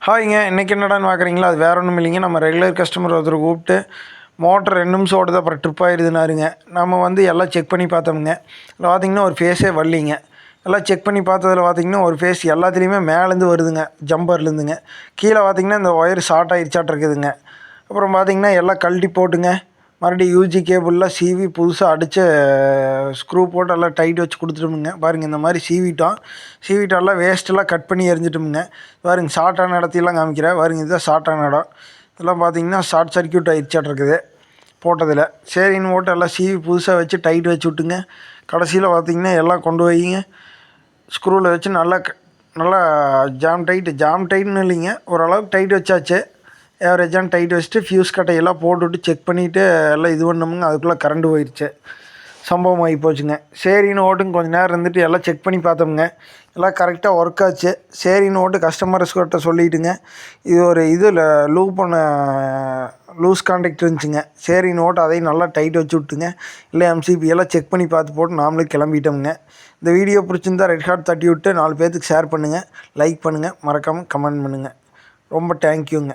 ஹாய்ங்க, இன்றைக்கி என்னடான்னு பார்க்குறீங்களா? அது வேறு ஒன்றும் இல்லைங்க. நம்ம ரெகுலர் கஸ்டமர் ஒருத்தர் கூப்பிட்டு மோட்டர் 2 நிமிஷம் ஓடுது, அப்புறம் ட்ரிப் ஆயிடுதுனாருங்க. நம்ம வந்து எல்லாம் செக் பண்ணி பார்த்தோமுங்க. அதில் பார்த்திங்கன்னா ஒரு ஃபேஸே வரலிங்க. எல்லாம் செக் பண்ணி பார்த்ததில் பார்த்திங்கன்னா ஒரு ஃபேஸ் எல்லாத்துலேயுமே மேலேருந்து வருதுங்க, ஜம்பர்லேருந்துங்க. கீழே பார்த்திங்கன்னா இந்த ஒயர் ஷார்ட் ஆகிடுச்சாட்டு இருக்குதுங்க. அப்புறம் பார்த்திங்கன்னா எல்லாம் கழட்டி போட்டுங்க, மறுபடியும் யூஜி கேபிள்லாம் சீவி புதுசாக அடித்த ஸ்க்ரூ போட்டு எல்லாம் டைட் வச்சு கொடுத்துட்டோமுங்க. பாருங்கள், இந்த மாதிரி சீவிட்டெல்லாம் வேஸ்ட்டெல்லாம் கட் பண்ணி எரிஞ்சிட்டோமுங்க. பாருங்கள், ஷார்ட்டான இடத்தையெல்லாம் காமிக்கிறேன். பாருங்கள், இதுதான் ஷார்ட்டான இடம். இதெல்லாம் பார்த்திங்கன்னா ஷார்ட் சர்க்யூட் ஆகிடுச்சாட்டு இருக்குது போட்டதில். சரின்னு போட்டு எல்லாம் சீவி புதுசாக வச்சு டைட் வச்சு விட்டுங்க. கடைசியில் பார்த்திங்கன்னா எல்லாம் கொண்டு போய்ங்க ஸ்க்ரூவில் வச்சு நல்லா ஜாம் டைட்னு இல்லைங்க, ஓரளவுக்கு டைட் வச்சாச்சு. ஏவரேஜான டைட் வச்சுட்டு ஃபியூஸ் கட்டையெல்லாம் போட்டுவிட்டு செக் பண்ணிவிட்டு எல்லாம் இது பண்ணோமுங்க. அதுக்குள்ளே கரண்ட் போயிடுச்சு, சம்பவம் ஆகி போச்சுங்க. சரின்னு ஓட்டுங்க கொஞ்சம் நேரம் இருந்துட்டு எல்லாம் செக் பண்ணி பார்த்தோமுங்க. எல்லாம் கரெக்டாக ஒர்க் ஆச்சு. சரின்னு ஓட்டு கஸ்டமர்ஸ்கிட்ட சொல்லிவிட்டுங்க, இது ஒரு இதில் லூஸ் கான்டாக்ட் இருந்துச்சுங்க. சரின்னு ஓட்டு அதையும் நல்லா டைட் வச்சு விட்டுங்க. இல்லை எம்சிபி எல்லாம் செக் பண்ணி பார்த்து போட்டு நாமளே கிளம்பிட்டோமுங்க. இந்த வீடியோ பிடிச்சிருந்தா ரெட் ஹார்ட் தட்டி விட்டு 4 பேர்த்துக்கு ஷேர் பண்ணுங்கள், லைக் பண்ணுங்கள், மறக்காமல் கமெண்ட் பண்ணுங்கள். ரொம்ப தேங்க்யூங்க.